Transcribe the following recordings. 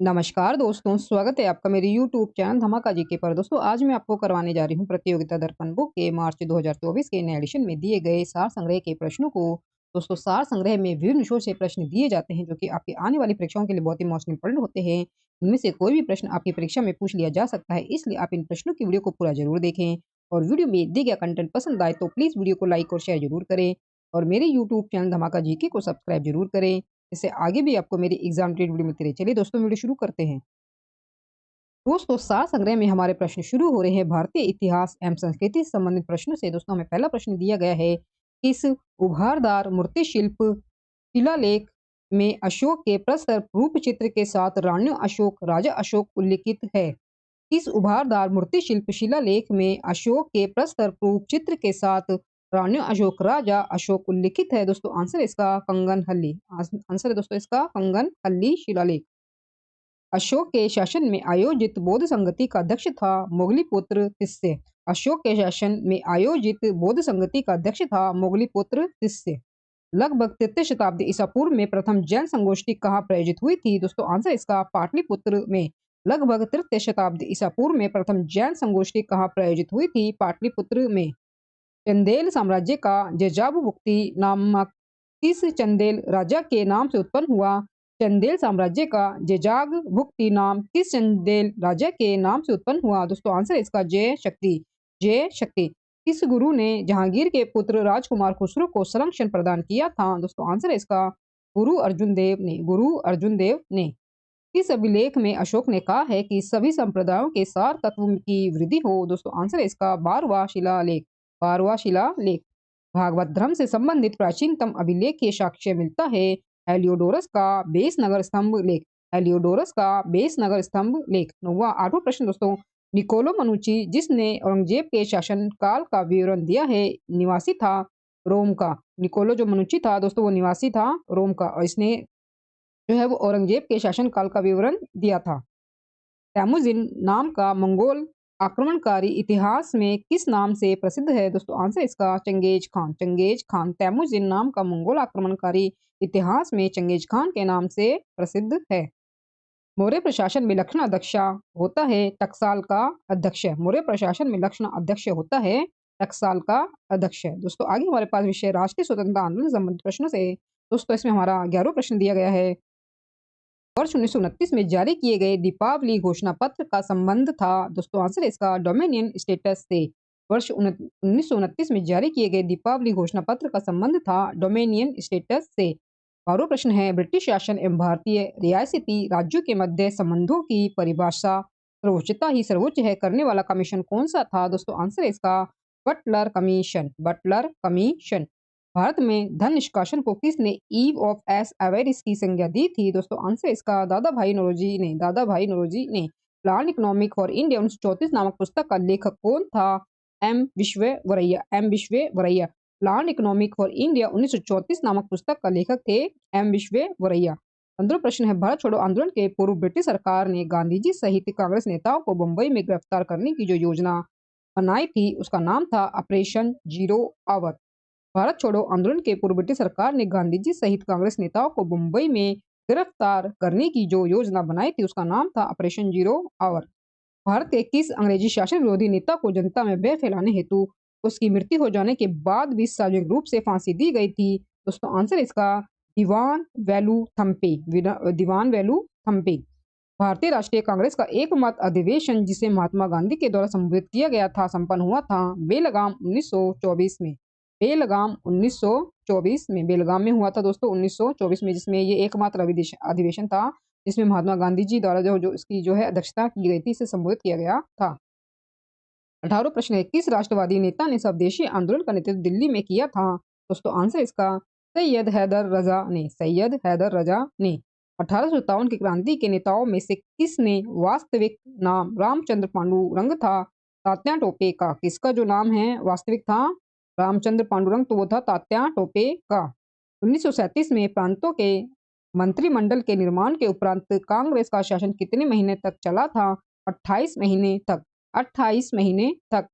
नमस्कार दोस्तों, स्वागत है आपका मेरे यूट्यूब चैनल धमाका जीके पर। दोस्तों आज मैं आपको करवाने जा रही हूँ प्रतियोगिता दर्पण बुक के मार्च 2024 के नए एडिशन में दिए गए सार संग्रह के प्रश्नों को। दोस्तों सार संग्रह में विभिन्न विषयों से प्रश्न दिए जाते हैं जो कि आपकी आने वाली परीक्षाओं के लिए बहुत ही मोस्ट इंपोर्टेंट होते हैं। इनमें से कोई भी प्रश्न आपकी परीक्षा में पूछ लिया जा सकता है, इसलिए आप इन प्रश्नों की वीडियो को पूरा जरूर देखें। और वीडियो में दिए गया कंटेंट पसंद आए तो प्लीज वीडियो को लाइक और शेयर जरूर करें। और मेरे यूट्यूब चैनल धमाका जीके को सब्सक्राइब जरूर करें, इससे आगे भी आपको मेरी एग्जाम रिलेटेड वीडियो मिलती रहे। चलिए दोस्तों वीडियो शुरू करते हैं। दोस्तों सार संग्रह में हमारे प्रश्न शुरू हो रहे हैं भारतीय इतिहास एवं संस्कृति से संबंधित प्रश्नों से। दोस्तों हमें पहला प्रश्न दिया गया है, इस उभारदार मूर्ति शिल्प शिलालेख में अशोक के प्रस्तर रूप चित्र के साथ राण्य अशोक राजा अशोक उल्लिखित है। इस उभारदार मूर्ति शिल्प शिलालेख में अशोक के प्रस्तर रूप चित्र के साथ राण्य अशोक राजा अशोक उल्लिखित है। दोस्तों आंसर है इसका कंगन हल्ली। आंसर है दोस्तों इसका कंगन हल्ली शिलालेख। अशोक के शासन में आयोजित बौद्ध संगति का अध्यक्ष था मोगलीपुत्र तिस्से। अशोक के शासन में आयोजित बौद्ध संगति का अध्यक्ष था मोगलीपुत्र तिस्से। लगभग तृतीय शताब्दी ईसा पूर्व में प्रथम जैन संगोष्ठी कहाँ प्रायोजित हुई थी। दोस्तों आंसर इसका पाटलिपुत्र में। लगभग तृतीय शताब्दी ईसा पूर्व में प्रथम जैन संगोष्ठी कहाँ प्रायोजित हुई थी, पाटलिपुत्र में। चंदेल साम्राज्य का जेजाबुक्ति नामक किस चंदेल राजा के नाम से उत्पन्न हुआ। चंदेल साम्राज्य का जेजाग भुक्ति नाम किस चंदेल राजा के नाम से उत्पन्न हुआ। दोस्तों आंसर इसका जय शक्ति। जय शक्ति। किस गुरु ने जहांगीर के पुत्र राजकुमार खुसरो को संरक्षण प्रदान किया था। दोस्तों आंसर इसका गुरु अर्जुन देव ने। गुरु अर्जुन देव ने। इस अभिलेख में अशोक ने कहा है कि सभी संप्रदायों के सार तत्व की वृद्धि हो। दोस्तों आंसर इसका 12वां शिलालेख। 12वां शिलालेख। भागवत धर्म से संबंधित प्राचीनतम अभिलेख के साक्ष्य मिलता है हेलियोडोरस का बेस नगर स्तंभ लेख। हेलियोडोरस का बेस नगर स्तंभ लेख। 8वां प्रश्न दोस्तों, निकोलो मनुची जिसने औरंगजेब के शासन काल का विवरण दिया है, निवासी था रोम का। निकोलो जो मनुची था दोस्तों वो निवासी था रोम का, और इसने जो है वो औरंगजेब के शासन काल का विवरण दिया था। तैमुजिन नाम का मंगोल आक्रमणकारी इतिहास में किस नाम से प्रसिद्ध है। दोस्तों आंसर इसका चंगेज खान। Genghis Khan. तैमुजिन नाम का मंगोल आक्रमणकारी इतिहास में चंगेज खान के नाम से प्रसिद्ध है। मौर्य प्रशासन में लक्षण अध्यक्ष होता है टकसाल का अध्यक्ष। मौर्य प्रशासन में लक्षण अध्यक्ष होता है टकसाल का अध्यक्ष। दोस्तों आगे हमारे पास विषय राष्ट्रीय स्वतंत्रता आंदोलन से संबंधित प्रश्नों से। दोस्तों इसमें हमारा 11वां प्रश्न दिया गया है, वर्ष 1929 में जारी किए गए दीपावली घोषणा पत्र का संबंध था। दोस्तों आंसर इसका डोमिनियन स्टेटस से। वर्ष 1929 में जारी किए गए दीपावली घोषणा पत्र का संबंध था डोमिनियन स्टेटस से। 12वां प्रश्न है, ब्रिटिश शासन एवं भारतीय रियासती राज्यों के मध्य संबंधों की परिभाषा सर्वोच्चता ही सर्वोच्च है करने वाला कमीशन कौन सा था। दोस्तों आंसर इसका Butler commission. Butler commission. Bharat में धन निष्कासन को किसने ईव ऑफ एस एवेरिस की संज्ञा दी थी। दोस्तों आंसर इसका दादा भाई नौरोजी ने। दादा भाई नौरोजी ने। प्लान इकोनॉमिक फॉर इंडिया 1934 नामक पुस्तक का लेखक कौन था। M Visvesvaraya. M Visvesvaraya. Plan economic for India 1934 नामक पुस्तक का लेखक थे एम विश्वेश्वरैया। 15वां प्रश्न है, भारत छोड़ो आंदोलन के पूर्व ब्रिटिश सरकार ने गांधी जी सहित कांग्रेस नेताओं को मुंबई में गिरफ्तार करने की जो योजना बनाई थी उसका नाम था ऑपरेशन जीरो आवर। भारत छोड़ो आंदोलन के पूर्व ब्रिटिश सरकार ने गांधी जी सहित कांग्रेस नेताओं को मुंबई में गिरफ्तार करने की जो योजना बनाई थी उसका नाम था ऑपरेशन जीरो आवर। भारत के किस अंग्रेजी शासन विरोधी नेता को जनता में भय फैलाने हेतु उसकी मृत्यु हो जाने के बाद भी सार्वजनिक रूप से फांसी दी गई थी। दोस्तों आंसर इसका दीवान वैलू थम्पे। दीवान वैलू थम्पे। भारतीय राष्ट्रीय कांग्रेस का एकमात्र अधिवेशन जिसे महात्मा गांधी के द्वारा संबोधित किया गया था संपन्न हुआ था बेलगाम 1924 में। बेलगाम 1924 में। बेलगाम में हुआ था दोस्तों 1924 में, जिसमें ये एकमात्र अधिवेशन था जिसमें महात्मा गांधी जी द्वारा जो इसकी जो है अध्यक्षता की गई थी, इसे संबोधित किया गया था। 18वां प्रश्न है, किस राष्ट्रवादी नेता ने स्वदेशी आंदोलन का नेतृत्व दिल्ली में किया था। दोस्तों आंसर इसका सैयद हैदर रजा ने। सैयद हैदर रजा ने। 1857 की क्रांति के नेताओं में से किसने वास्तविक नाम रामचंद्र पांडुरंग था तात्या टोपे का। किसका जो नाम है वास्तविक था रामचंद्र पांडुरंग, तो वो था तात्या टोपे का। 1937 में प्रांतों के मंत्रिमंडल के निर्माण के उपरांत कांग्रेस का शासन कितने महीने तक चला था। 28 महीने तक। 28 महीने तक।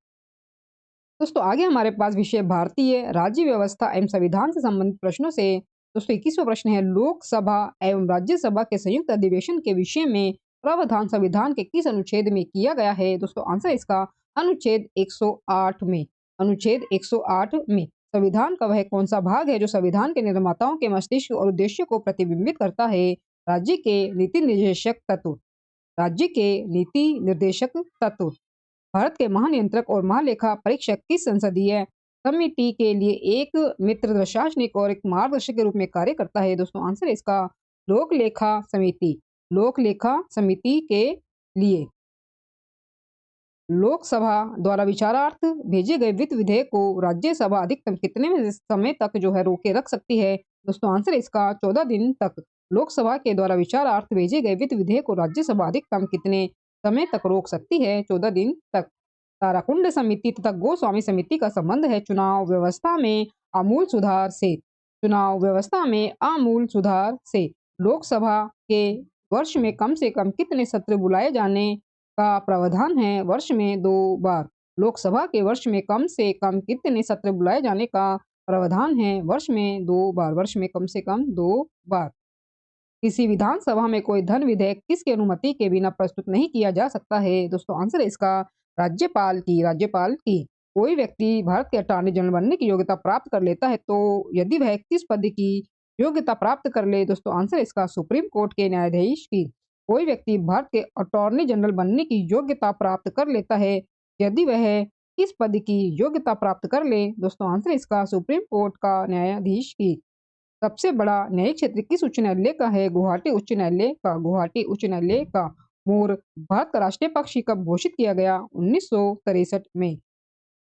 दोस्तों आगे हमारे पास विषय भारतीय राज्य व्यवस्था एवं संविधान से संबंधित प्रश्नों से। दोस्तों 21वां प्रश्न है, लोकसभा एवं राज्यसभा के संयुक्त अधिवेशन के विषय में प्रावधान संविधान के किस अनुच्छेद में किया गया है? दोस्तों आंसर इसका अनुच्छेद 108 में। अनुच्छेद 108 में। संविधान का वह कौन सा भाग है जो संविधान के निर्माताओं के मस्तिष्क और उद्देश्य को प्रतिबिंबित करता है? राज्य के नीति निर्देशक तत्व। राज्य के नीति निर्देशक तत्व। भारत के महानियंत्रक और महालेखा परीक्षक किस संसदीय समिति के लिए एक मित्र प्रशासनिक और एक मार्गदर्शक के रूप में कार्य करता है? दोस्तों आंसर इसका लोक लेखा समिति। लोक लेखा समिति के लिए। लोकसभा द्वारा विचारार्थ भेजे गए वित्त विधेयक को राज्यसभा अधिकतम कितने समय तक जो है रोके रख सकती है? दोस्तों आंसर इसका 14 दिन तक। लोकसभा के द्वारा विचारार्थ भेजे गए वित्त विधेयक को राज्यसभा अधिकतम कितने समय तक रोक सकती है? 14 दिन तक। ताराकुंड समिति तथा गोस्वामी समिति का संबंध है चुनाव व्यवस्था में आमूल सुधार से। चुनाव व्यवस्था में आमूल सुधार से। लोकसभा के वर्ष में कम से कम कितने सत्र बुलाए जाने का प्रावधान है? वर्ष में 2 बार। लोकसभा के वर्ष में कम से कम कितने सत्र बुलाए जाने का प्रावधान है? वर्ष में 2 बार। वर्ष में कम से कम 2 बार। किसी विधानसभा में कोई धन विधेयक किसकी अनुमति के बिना प्रस्तुत नहीं किया जा सकता है? दोस्तों आंसर इसका राज्यपाल की। राज्यपाल की। कोई व्यक्ति भारत के अटॉर्नी जनरल बनने की योग्यता प्राप्त कर लेता है तो यदि वह किस पद की योग्यता प्राप्त कर ले? दोस्तों आंसर इसका सुप्रीम कोर्ट के न्यायाधीश की। कोई व्यक्ति भारत के अटॉर्नी जनरल बनने की योग्यता प्राप्त कर लेता है यदि वह किस पद की योग्यता प्राप्त कर ले? दोस्तों आंसर इसका सुप्रीम कोर्ट का न्यायाधीश की। सबसे बड़ा न्यायिक क्षेत्र किस उच्च न्यायालय का है? गुवाहाटी उच्च न्यायालय का। गुवाहाटी उच्च न्यायालय का। मोर भारत का राष्ट्रीय पक्षी कब घोषित किया गया? 1963 में।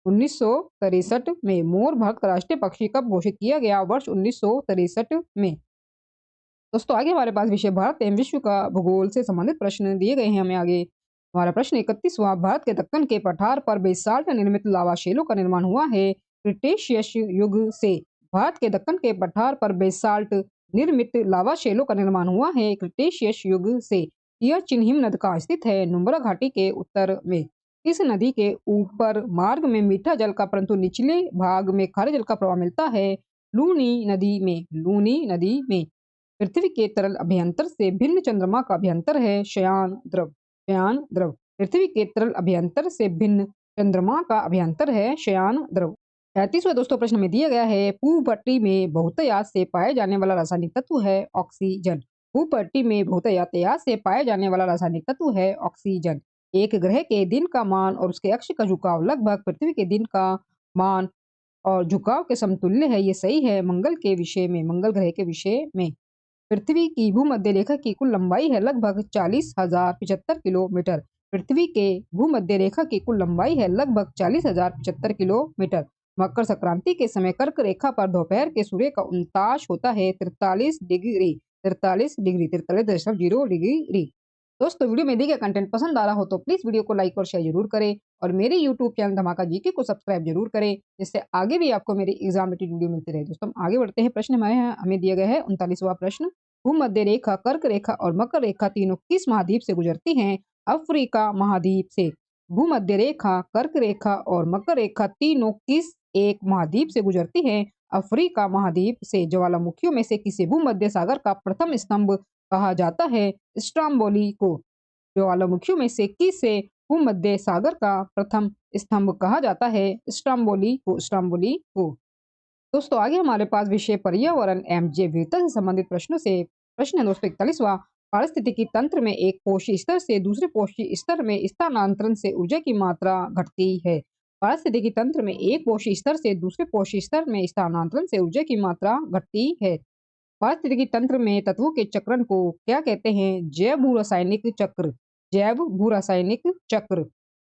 1963 में। मोर भारत का राष्ट्रीय पक्षी कब घोषित किया गया? वर्ष 1963 में। दोस्तों आगे हमारे पास विषय भारत एवं विश्व का भूगोल से संबंधित प्रश्न दिए गए हैं हमें आगे। हमारा प्रश्न 31वां, भारत के दक्कन के पठार पर बेसाल्ट निर्मित लावा शेलों का निर्माण हुआ है क्रिटेशियस युग से। भारत के दक्कन के पठार पर बेसाल्ट निर्मित लावा शेलों का निर्माण हुआ है क्रिटेशियस युग से। यह चिन्हिम नद का स्थित है नुब्रा घाटी के उत्तर में। इस नदी के ऊपर मार्ग में मीठा जल का परंतु निचले भाग में खारे जल का प्रवाह मिलता है लूनी नदी में। लूनी नदी में। पृथ्वी के तरल अभ्यंतर से भिन्न चंद्रमा का अभ्यंतर है शयान द्रव। शयान द्रव। पृथ्वी के तरल अभ्यंतर से भिन्न चंद्रमा का अभ्यंतर है शयान द्रव। 35वां दोस्तों प्रश्न में दिया गया है, भूपट्टी में बहुतायात से पाए जाने वाला रासायनिक तत्व है ऑक्सीजन। भूपट्टी में बहुतायात से पाए जाने वाला रासायनिक तत्व है ऑक्सीजन। एक ग्रह के दिन का मान और उसके अक्ष का झुकाव लगभग पृथ्वी के दिन का मान और झुकाव के समतुल्य है। ये सही है मंगल के विषय में। मंगल ग्रह के विषय में। पृथ्वी की भूमध्य रेखा की कुल लंबाई है लगभग 40,075 किलोमीटर। पृथ्वी के भूमध्य रेखा की कुल लंबाई है लगभग 40,075 किलोमीटर। मकर संक्रांति के समय कर्क रेखा पर दोपहर के सूर्य का उताश होता है 43 डिग्री। 43 डिग्री। 43.0 डिग्री। दोस्तों वीडियो में दिए गए कंटेंट पसंद आ रहा हो तो प्लीज वीडियो को लाइक और शेयर जरूर करें और मेरे यूट्यूब चैनल धमाका जीके को सब्सक्राइब जरूर करें जिससे आगे भी आपको मेरी एग्जाम रिलेटेड वीडियो मिलती रहे। दोस्तों हम आगे बढ़ते हैं। प्रश्न हमें दिया गया है 39वां प्रश्न, भूमध्य रेखा, कर्क रेखा और मकर रेखा तीनों किस महाद्वीप से गुजरती हैं? अफ्रीका महाद्वीप से। भूमध्य रेखा, कर्क रेखा और मकर रेखा तीनों किस एक महाद्वीप से गुजरती हैं? अफ्रीका महाद्वीप से। ज्वालामुखियों में से किसे भूमध्य सागर का प्रथम स्तंभ कहा जाता है? स्ट्रोम्बोली को। ज्वालामुखियों में से किसे भूमध्य सागर का प्रथम स्तंभ कहा जाता है? स्ट्रोम्बोली को। स्ट्रोम्बोली को। दोस्तों आगे हमारे पास विषय पर्यावरण एवं जैव विविधता से संबंधित प्रश्नों से प्रश्न है दोस्तों 41वां, पारिस्थितिकी तंत्र में एक पोषी स्तर से दूसरे पोषी स्तर में स्थानांतरण से ऊर्जा की मात्रा घटती है। पारिस्थितिकी तंत्र में एक पोषी स्तर से दूसरे पोषी स्तर में स्थानांतरण से ऊर्जा की मात्रा घटती है। पारिस्थितिकी तंत्र में तत्वों के चक्रण को क्या कहते हैं? जैव भू रासायनिक चक्र। जैव भू रासायनिक चक्र।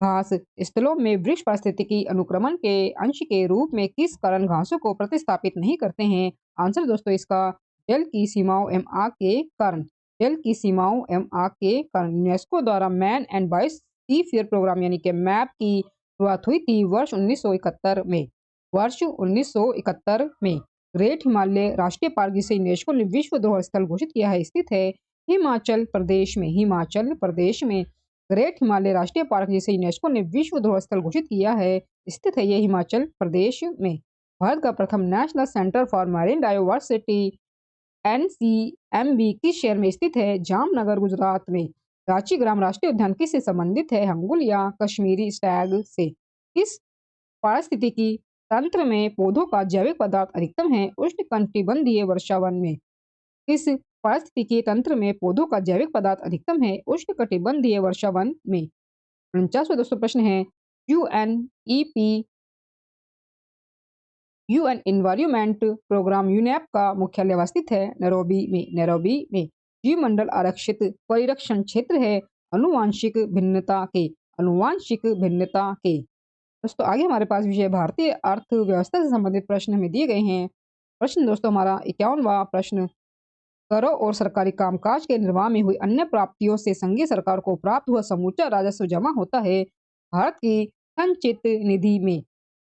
घास स्थलों में वृक्ष पारिस्थितिकी अनुक्रमण के अंश के रूप में किस कारण घासों को प्रतिस्थापित नहीं करते हैं? आंसर दोस्तों इसका जल की सीमाओं एवं आग के कारण। जल की सीमाओं एवं आग के कारण। यूनेस्को द्वारा मैन एंड बायोस्फीयर प्रोग्राम यानी कि मैप की शुरुआत हुई थी वर्ष 1971 में। वर्ष 1971 में। ग्रेट हिमालय राष्ट्रीय पार्क जिसे यूनेस्को ने विश्व धरोहर स्थल घोषित किया है स्थित है हिमाचल प्रदेश में। हिमाचल प्रदेश में। ग्रेट हिमालय राष्ट्रीय पार्क जिसे यूनेस्को ने विश्व धरोहर स्थल घोषित किया है स्थित है ये हिमाचल प्रदेश में। भारत का प्रथम national centre for marine biodiversity NCMB किस शहर में स्थित है? जामनगर गुजरात में। रांची ग्राम राष्ट्रीय उद्यान किससे संबंधित है? हंगुल या कश्मीरी स्टैग से। किस पारिस्थितिकी तंत्र में पौधों का जैविक पदार्थ अधिकतम है? उष्णकटिबंधीय वर्षावन में। किस पारिस्थितिकी तंत्र में पौधों का जैविक पदार्थ अधिकतम है? उष्णकटिबंधीय वर्षावन में। 49वां दोस्तों प्रश्न है, UNEP UN environment programme UNEP का मुख्यालय अवस्थित है? नैरोबी में। जीव मंडल आरक्षित परिरक्षण क्षेत्र है? अनुवांशिक भिन्नता के। दोस्तों आगे हमारे पास विषय भारतीय अर्थव्यवस्था से संबंधित प्रश्न हमें दिए गए हैं। प्रश्न दोस्तों हमारा 51वां प्रश्न, करों और सरकारी कामकाज के निर्वाह में हुई अन्य प्राप्तियों से संघीय सरकार को प्राप्त हुआ समूचा राजस्व जमा होता है भारत की संचित निधि में।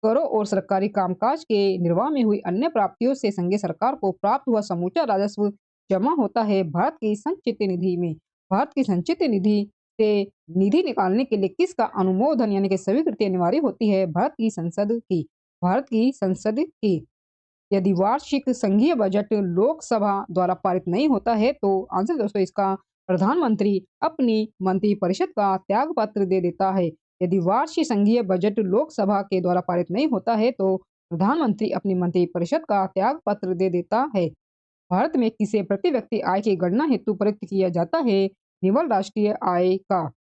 करों और सरकारी कामकाज के निर्वाह में हुई अन्य प्राप्तियों से संघीय सरकार को प्राप्त हुआ समूचा राजस्व जमा होता है भारत की संचित निधि में। भारत की संचित निधि से निधि निकालने के लिए किसका अनुमोदन यानी कि स्वीकृति अनिवार्य होती है? भारत की संसद की। यदि वार्षिक संघीय बजट लोकसभा द्वारा पारित नहीं होता है तो आंसर दोस्तों इसका प्रधानमंत्री अपनी मंत्रिपरिषद का त्याग पत्र दे देता है। यदि वार्षिक संघीय बजट लोकसभा के द्वारा पारित नहीं होता है तो प्रधानमंत्री अपनी मंत्रिपरिषद का त्याग पत्र दे देता है। भारत में किसे प्रति व्यक्ति आय की गणना हेतु प्रयुक्त किया जाता है? निव्वल राष्ट्रीय आय का।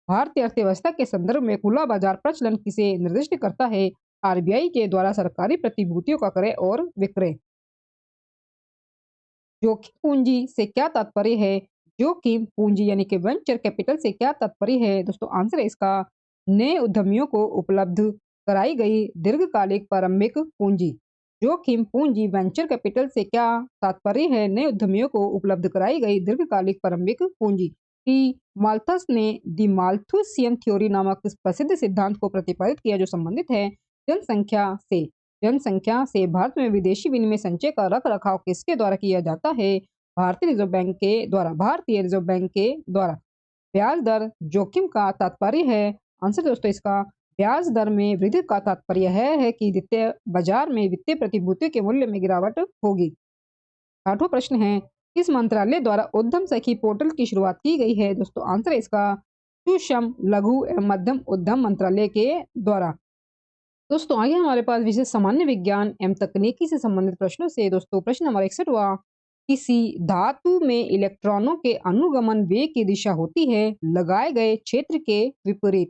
भारतीय अर्थव्यवस्था के संदर्भ में खुला बाजार प्रचलन किसे निर्दिष्ट करता है? आरबीआई के द्वारा सरकारी प्रतिभूतियों का क्रय और विक्रय। जोखिम पूंजी से क्या तात्पर्य है? जोखिम पूंजी यानी कि वेंचर कैपिटल से क्या तात्पर्य है? दोस्तों आंसर है इसका नए उद्यमियों को उपलब्ध कराई गई दीर्घकालिक प्रारंभिक पूंजी। जोखिम पूंजी वेंचर कैपिटल से क्या तात्पर्य है? नए उद्यमियों को उपलब्ध कराई गई दीर्घकालिक प्रारंभिक पूंजी। माल्थस ने दी माल्थुसियन थ्योरी नामक प्रसिद्ध सिद्धांत को प्रतिपादित किया जो संबंधित है जनसंख्या से भारत में विदेशी विनिमय संचय का रख रखाव किसके द्वारा किया जाता है? भारतीय रिजर्व बैंक के द्वारा। ब्याज दर जोखिम का तात्पर्य है? आंसर दोस्तों इसका ब्याज दर में वृद्धि का तात्पर्य है कि वित्तीय बाजार में वित्तीय प्रतिभूतियों के मूल्य में गिरावट होगी। 8वां प्रश्न है, किस मंत्रालय द्वारा उद्यम सखी पोर्टल की शुरुआत की गई है? दोस्तों आंसर है इसका सूक्ष्म लघु एवं मध्यम उद्यम मंत्रालय के द्वारा। दोस्तों आगे हमारे पास विषय सामान्य विज्ञान एवं तकनीकी से संबंधित प्रश्नों से दोस्तों प्रश्न नंबर 61वां, किसी धातु में इलेक्ट्रॉनों के अनुगमन वेग की दिशा होती है लगाए गए क्षेत्र के विपरीत।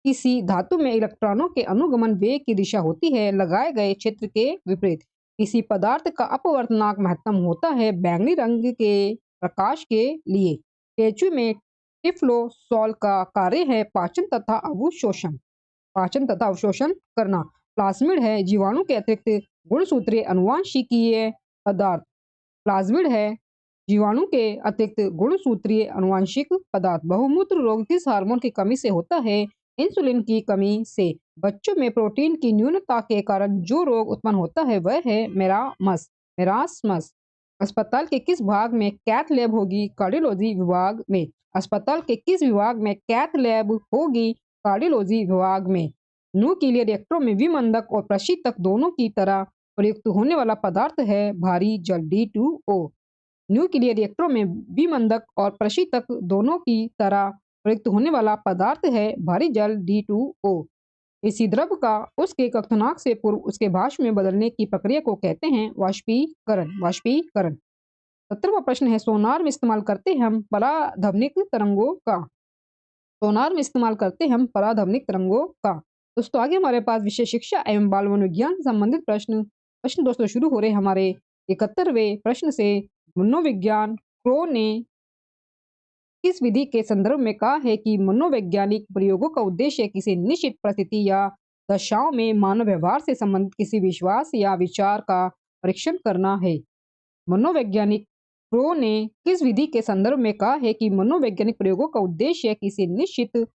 किसी धातु में इलेक्ट्रॉनों के अनुगमन वेग की दिशा होती है लगाए गए क्षेत्र के विपरीत। किसी पदार्थ का अपवर्तनांक महत्तम होता है बैंगनी रंग के प्रकाश के लिए। केंचुए में टिफ्लोसॉल का कार्य है पाचन तथा अवशोषण करना। प्लाज्मिड है जीवाणु के अतिरिक्त गुणसूत्रीय अनुवांशिकीय पदार्थ। प्लाज्मिड है जीवाणु के अतिरिक्त गुणसूत्रीय अनुवांशिक पदार्थ। बहुमूत्र रोग किस हार्मोन की कमी से होता है? इंसुलिन की कमी से। बच्चों में प्रोटीन की न्यूनता के कारण जो रोग उत्पन्न होता है वह है मेरास्मस। अस्पताल के किस भाग में कैथ लैब होगी? कार्डियोलॉजी विभाग में। अस्पताल के किस विभाग में कैथ लैब होगी? कार्डियोलॉजी विभाग में। न्यूक्लियर रिएक्टरों में विमंदक और प्रशीतक दोनों की तरह प्रयुक्त होने वाला पदार्थ है भारी जल D2O। न्यूक्लियर रिएक्टरों में विमंदक और प्रशीतक दोनों की तरह प्रयुक्त होने वाला पदार्थ है भारी जल D2O। इसी द्रव का उसके क्वथनांक से पूर्व उसके भाप में बदलने की प्रक्रिया को कहते हैं वाष्पीकरण। 17वां प्रश्न है, सोनार में इस्तेमाल करते हम पराधमनिक तरंगों का। दोस्तों आगे हमारे पास विषय शिक्षा एवं बाल मनोविज्ञान से संबंधित प्रश्न दोस्तों शुरू हो रहे हैं हमारे 71वें प्रश्न से। मनोविज्ञान क्रो ने किस विधि के संदर्भ में कहा है कि मनोवैज्ञानिक प्रयोगों का उद्देश्य किसी निश्चित परिस्थिति या दशाओं में मानव व्यवहार से संबंधित किसी विश्वास या विचार का परीक्षण करना है? मनोवैज्ञानिक क्रो ने किस विधि के संदर्भ में कहा है कि मनोवैज्ञानिक प्रयोगों का उद्देश्य किसी निश्चित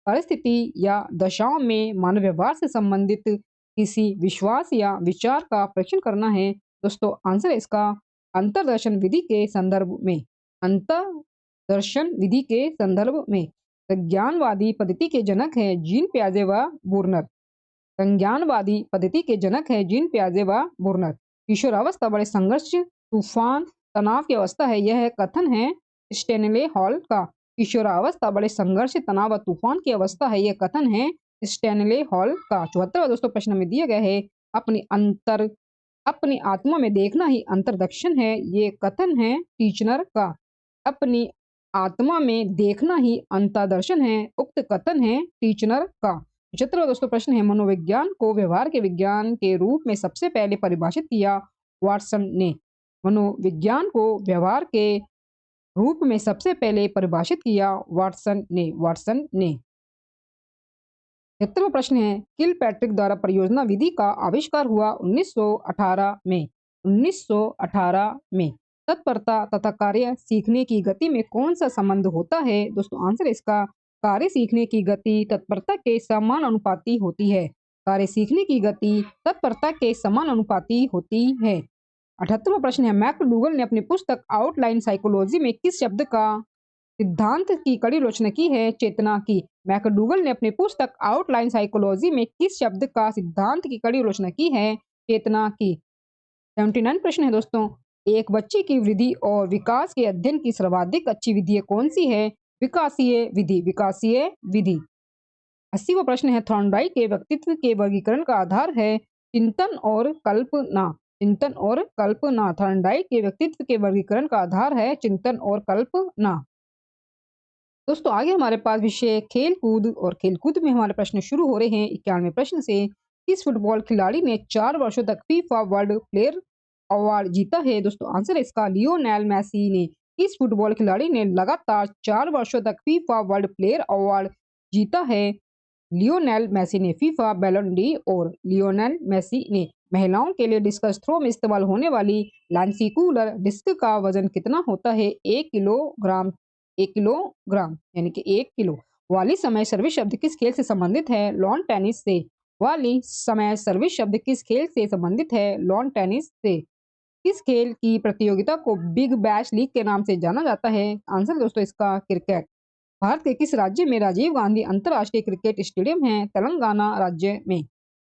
परिस्थिति या दशाओं में मानव व्यवहार से संबंधित किसी विश्वास या विचार का परीक्षण करना है? दोस्तों आंसर है इसका अंतर्दर्शन विधि के संदर्भ में। संज्ञानवादी पद्धति के जनक है जीन पियाजे व बूर्नर। किशोरावस्था बड़े संघर्ष तूफान तनाव की अवस्था है, यह कथन है स्टेनले हॉल का। किशोरावस्था बड़े संघर्ष, तनाव व तूफान की अवस्था है, यह कथन है स्टेनले हॉल का। 74वां दोस्तों प्रश्न में दिया गया है अपनी आत्मा में देखना ही अंतर्दर्शन है, ये कथन है टीचनर का। अपनी आत्मा में देखना ही अंतर्दर्शन है, उक्त कथन है टीचनर का। 75वां दोस्तों प्रश्न है मनोविज्ञान को व्यवहार के विज्ञान के रूप में सबसे पहले परिभाषित किया वाटसन ने। मनोविज्ञान को व्यवहार के रूप में सबसे पहले परिभाषित किया वाटसन ने। 73वां प्रश्न है किलपैट्रिक द्वारा परियोजना विधि का आविष्कार हुआ 1918 में। 1918 में। तत्परता तथा कार्य सीखने की गति में कौन सा संबंध होता है? दोस्तों आंसर इसका कार्य सीखने की गति तत्परता के समानुपाती होती है। कार्य सीखने की गति तत्परता के समानुपाती होती है। 78वां प्रश्न है मैकडूगल ने अपनी पुस्तक आउटलाइन साइकोलॉजी में किस शब्द का सिद्धांत की कड़ी आलोचना की है? चेतना की। मैकडूगल ने अपनी पुस्तक आउटलाइन साइकोलॉजी में किस शब्द का सिद्धांत की कड़ी आलोचना की है? चेतना की। 79 प्रश्न है दोस्तों एक बच्चे की वृद्धि और विकास के अध्ययन की सर्वाधिक अच्छी विधि कौन सी है? विकासीय विधि। विकासीय विधि। 80वां प्रश्न है थॉर्नडाइक के व्यक्तित्व के वर्गीकरण का आधार है चिंतन और कल्पना। चिंतन और कल्पना। थॉर्नडाइक के व्यक्तित्व के वर्गीकरण का आधार है चिंतन और कल्पना। दोस्तों आगे हमारे पास विषय खेल कूद और खेल कूद में हमारे प्रश्न शुरू हो रहे हैं 91वें प्रश्न से। किस फुटबॉल खिलाड़ी ने 4 वर्षों तक फीफा वर्ल्ड प्लेयर अवार्ड जीता है? दोस्तों आंसर इसका लियोनेल मेसी ने। किस फुटबॉल खिलाड़ी ने लगातार 4 वर्षों तक फीफा वर्ल्ड प्लेयर अवार्ड जीता है? लियोनेल मेसी ने। फीफा बैलन डी और लियोनेल मेसी ने। महिलाओं के लिए डिस्कस थ्रो में इस्तेमाल होने वाली लैंसिकुलर डिस्क का वजन कितना होता है? 1 किलोग्राम। 1 किलोग्राम यानी कि 1 किलो। वाली समय सर्विस शब्द किस खेल से संबंधित है? लॉन टेनिस से। वाली समय सर्विस शब्द किस खेल से संबंधित है? लॉन टेनिस से। किस खेल की प्रतियोगिता को बिग बैश लीग के नाम से जाना जाता है? आंसर दोस्तों इसका क्रिकेट। भारत के किस राज्य में राजीव गांधी अंतर्राष्ट्रीय क्रिकेट स्टेडियम है? तेलंगाना राज्य में।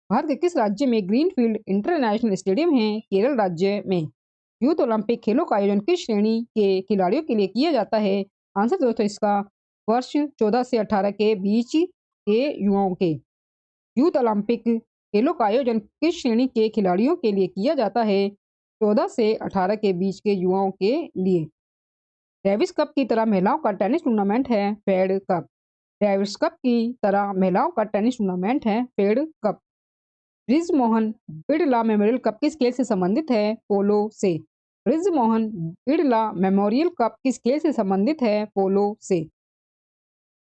भारत के किस राज्य में ग्रीनफील्ड इंटरनेशनल स्टेडियम है? केरल राज्य में। यूथ ओलंपिक खेलों का आयोजन किस श्रेणी के खिलाड़ियों के लिए किया जाता है? आंसर दोस्तों इसका वर्ष 14 से 18 के बीच के युवाओं के। यूथ ओलंपिक खेलों का आयोजन किस श्रेणी के खिलाड़ियों के लिए किया जाता है? 14 से 18 के बीच के युवाओं के लिए। डेविस कप की तरह महिलाओं का टेनिस टूर्नामेंट है फेड कप। डेविस कप की तरह महिलाओं का टेनिस टूर्नामेंट है Fed Cup. Bridge Mohan Birla memorial cup किस खेल से संबंधित है? पोलो से। Bridge Mohan Birla memorial cup किस खेल से संबंधित है? पोलो से।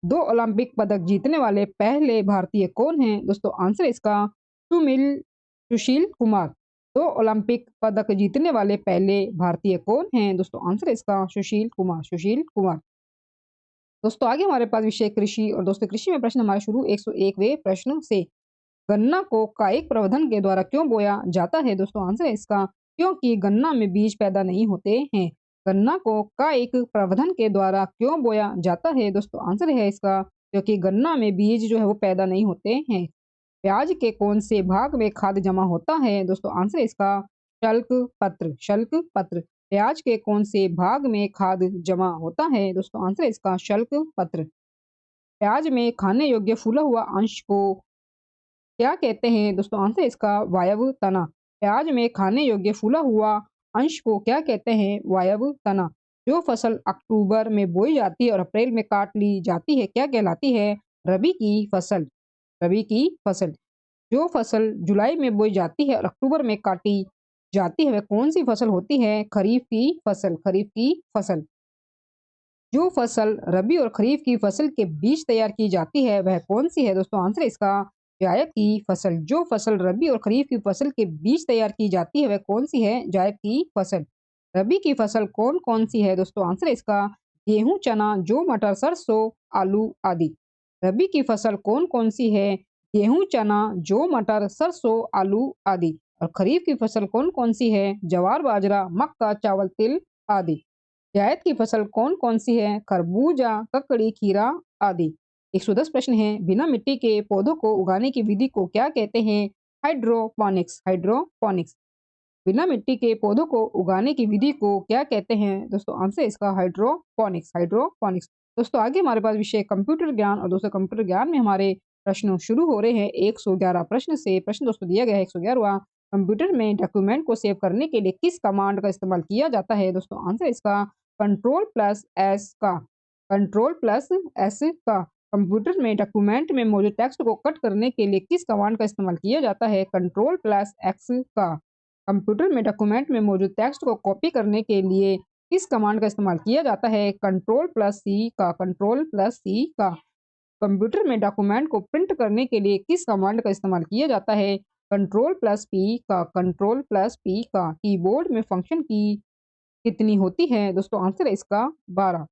2 ओलंपिक पदक जीतने वाले पहले भारतीय कौन हैं? दोस्तों आंसर इसका सुशील कुमार। 2 ओलंपिक पदक जीतने वाले पहले भारतीय कौन हैं? दोस्तों आंसर इसका सुशील कुमार। सुशील कुमार। दोस्तों आगे हमारे पास विषय कृषि और दोस्तों कृषि में प्रश्न हमारे शुरू 101वें प्रश्न से। गन्ना को कायिक प्रवर्धन के द्वारा क्यों बोया जाता है? दोस्तों आंसर है इसका क्योंकि गन्ना में बीज पैदा नहीं होते हैं। गन्ना को कायिक प्रवर्धन के द्वारा क्यों बोया जाता है? दोस्तों आंसर है इसका क्योंकि गन्ना में बीज जो है वो पैदा नहीं होते हैं। प्याज के कौन से भाग में खाद जमा होता है? दोस्तों आंसर इसका शल्क पत्र। शल्क पत्र। प्याज के कौन से भाग में खाद जमा होता है? दोस्तों आंसर इसका शल्क पत्र। प्याज में खाने योग्य फूला हुआ अंश को क्या कहते हैं? दोस्तों आंसर इसका वायव तना। प्याज में खाने योग्य फूला हुआ अंश को क्या कहते हैं? वायव तना। जो फसल अक्टूबर में बोई जाती है और अप्रैल में काट ली जाती है क्या कहलाती है? रबी की फसल। रबी की फसल। जो फसल जुलाई में बोई जाती है और अक्टूबर में काटी जाती है वह कौन सी फसल होती है? खरीफ की फसल। खरीफ की फसल। जो फसल रबी और खरीफ की फसल के बीच तैयार की जाती है वह कौन सी है? दोस्तों आंसर इसका जायद की फसल। जो फसल रबी और खरीफ की फसल के बीच तैयार की जाती है वह कौन सी है? जायद की फसल। रबी की फसल कौन कौन सी है? दोस्तों आंसर इसका गेहूं, चना, जौ, मटर, सरसों, आलू आदि। रबी की फसल कौन कौन सी है? गेहूं, चना, जौ, मटर, सरसों, आलू आदि। और खरीफ की फसल कौन कौन सी है? ज्वार, बाजरा, मक्का, चावल, तिल आदि। जायद की फसल कौन कौन सी है? खरबूजा, ककड़ी, खीरा आदि। 110 प्रश्न है बिना मिट्टी के पौधों को उगाने की विधि को क्या कहते हैं? हाइड्रोपोनिक्स। हाइड्रोपोनिक्स। बिना मिट्टी के पौधों को उगाने की विधि को क्या कहते हैं? दोस्तों आंसर इसका हाइड्रोपोनिक्स। हाइड्रोपोनिक्स। दोस्तों आगे हमारे पास विषय कंप्यूटर ज्ञान और दोस्तों कंप्यूटर ज्ञान में हमारे प्रश्न शुरू हो रहे हैं 111 प्रश्न से। प्रश्न दोस्तों दिया गया है 111वां। कंप्यूटर में डॉक्यूमेंट को सेव करने के लिए किस कमांड का इस्तेमाल किया जाता है? दोस्तों आंसर इसका कंट्रोल प्लस एस का। कंट्रोल प्लस एस का। कंप्यूटर में डॉक्यूमेंट में मौजूद टेक्स्ट को कट करने के लिए किस कमांड का इस्तेमाल किया जाता है? कंट्रोल प्लस एक्स का। कंप्यूटर में डॉक्यूमेंट में मौजूद टेक्स्ट को कॉपी करने के लिए किस कमांड का इस्तेमाल किया जाता है? कंट्रोल प्लस सी का। कंट्रोल प्लस सी का। कंप्यूटर में डॉक्यूमेंट को प्रिंट करने के लिए किस कमांड का इस्तेमाल किया जाता है? कंट्रोल प्लस पी का। कंट्रोल प्लस पी का। कीबोर्ड में फंक्शन की कितनी होती है? दोस्तों आंसर है इसका 12।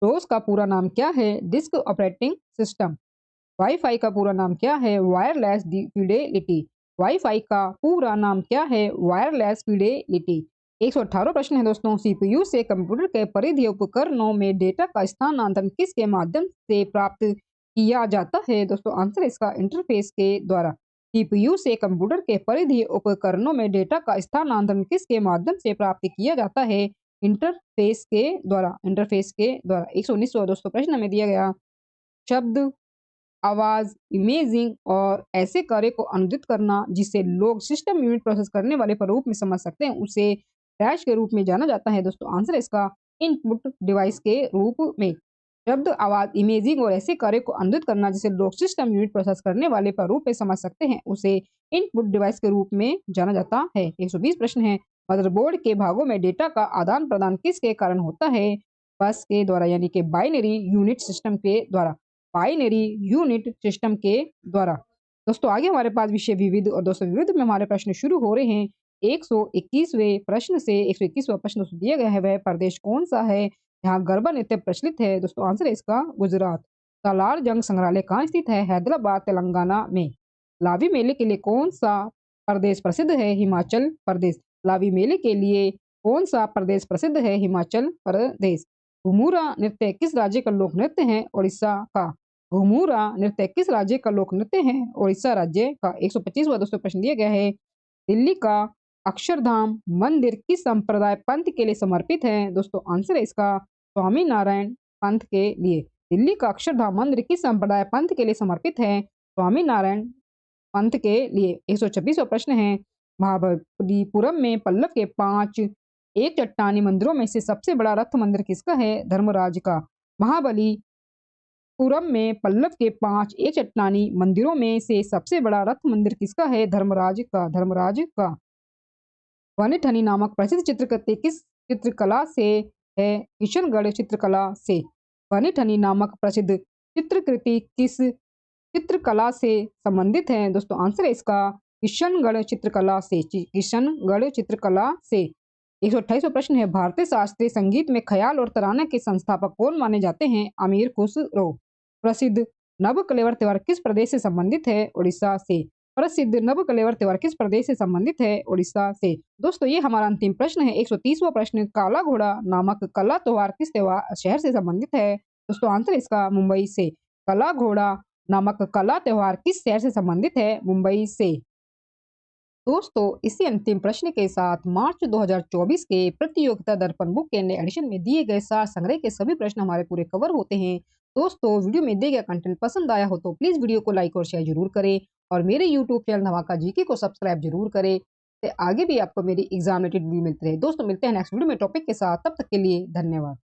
रोज का पूरा नाम क्या है? Disk operating system. वाईफाई का पूरा नाम क्या है? Wireless Fidelity. वाईफाई का पूरा नाम क्या है? Wireless Fidelity. 118 प्रश्न है दोस्तों। सीपीयू से कंप्यूटर के परिधीय उपकरणों में डेटा का स्थानांतरण किसके माध्यम से प्राप्त किया जाता है? दोस्तों आंसर इसका इंटरफेस के द्वारा। सीपीयू से कंप्यूटर के परिधीय उपकरणों में डेटा का स्थानांतरण किसके माध्यम से प्राप्त किया जाता है? इंटरफेस के द्वारा। इंटरफेस के द्वारा। 119 दोस्तों प्रश्न में दिया गया शब्द, आवाज, इमेजिंग और ऐसे कार्य को अनुदित करना जिसे लोग सिस्टम यूनिट प्रोसेस करने वाले प्रारूप में समझ सकते हैं उसे डैश के रूप में जाना जाता है। दोस्तों आंसर इसका इनपुट डिवाइस के रूप में। शब्द, आवाज, इमेजिंग और ऐसे कार्य को अनुदित करना जिसे लोग सिस्टम यूनिट प्रोसेस करने वाले प्रारूप में समझ सकते हैं उसे इनपुट डिवाइस के रूप में जाना जाता है। 120 प्रश्न है। मदरबोर्ड के भागों में डेटा का आदान प्रदान किसके कारण होता है? बस के द्वारा यानी कि बाइनरी यूनिट सिस्टम के द्वारा। बाइनरी यूनिट सिस्टम के द्वारा। दोस्तों आगे हमारे पास विषय विविध और दोस्तों विविध में हमारे प्रश्न शुरू हो रहे हैं 121वें प्रश्न से। 121वां प्रश्न दोस्तों दिया गया है वह प्रदेश कौन सा है जहाँ गरबा नृत्य प्रचलित है? दोस्तों आंसर है इसका गुजरात। सालार जंग संग्रहालय कहाँ स्थित है? हैदराबाद तेलंगाना में। लावी मेले के लिए कौन सा प्रदेश प्रसिद्ध है? हिमाचल प्रदेश। लावी मेले के लिए कौन सा प्रदेश प्रसिद्ध है? हिमाचल प्रदेश। घुमुरा नृत्य किस राज्य का लोक नृत्य है? उड़ीसा का। घुमुरा नृत्य किस राज्य का लोक नृत्य है? उड़ीसा राज्य का। 125वां दोस्तों प्रश्न दिया गया है। दिल्ली का अक्षरधाम मंदिर किस संप्रदाय पंथ के लिए समर्पित है? दोस्तों आंसर है इसका स्वामी नारायण पंथ के लिए। दिल्ली का अक्षरधाम मंदिर किस संप्रदाय पंथ के लिए समर्पित है? स्वामी नारायण पंथ के लिए। 126वां प्रश्न है। महाबलीपुरम में पल्लव के 5 एक चट्टानी मंदिरों में से सबसे बड़ा रथ मंदिर किसका है? धर्मराज का। महाबलीपुरम में पल्लव के 5 एक चट्टानी मंदिरों में से सबसे बड़ा रथ मंदिर किसका है? धर्मराज का। धर्मराज का। वनिठनी नामक प्रसिद्ध चित्रकृति किस चित्रकला से है? किशनगढ़ चित्रकला से। वनिठनी नामक प्रसिद्ध चित्रकृति किस चित्रकला से संबंधित है? दोस्तों आंसर है इसका किशनगढ़ चित्रकला से। किशनगढ़ चित्रकला से। 128वां प्रश्न है। भारतीय शास्त्रीय संगीत में ख्याल और तराना के संस्थापक कौन माने जाते हैं? अमीर खुसरो। प्रसिद्ध नव कलेवर त्योहार किस प्रदेश से संबंधित है? उड़ीसा से। प्रसिद्ध नव कलेवर त्योहार किस प्रदेश से संबंधित है? उड़ीसा से। दोस्तों ये हमारा अंतिम प्रश्न है 130वां प्रश्न। काला घोड़ा नामक कला त्योहार किस त्योहार शहर से संबंधित है? दोस्तों आंसर इसका मुंबई से। काला घोड़ा नामक कला त्योहार किस शहर से संबंधित है? मुंबई से। दोस्तों इसी अंतिम प्रश्न के साथ मार्च 2024 के प्रतियोगिता दर्पण बुक के नए एडिशन में दिए गए सार संग्रह के सभी प्रश्न हमारे पूरे कवर होते हैं। दोस्तों वीडियो में दिए गए कंटेंट पसंद आया हो तो प्लीज वीडियो को लाइक और शेयर जरूर करें और मेरे यूट्यूब चैनल धमाका जीके को सब्सक्राइब जरूर करें। आगे भी आपको मेरी एग्जाम रिलेटेड वीडियो मिलती रहे। दोस्तों मिलते हैं नेक्स्ट वीडियो में टॉपिक के साथ। तब तक के लिए धन्यवाद।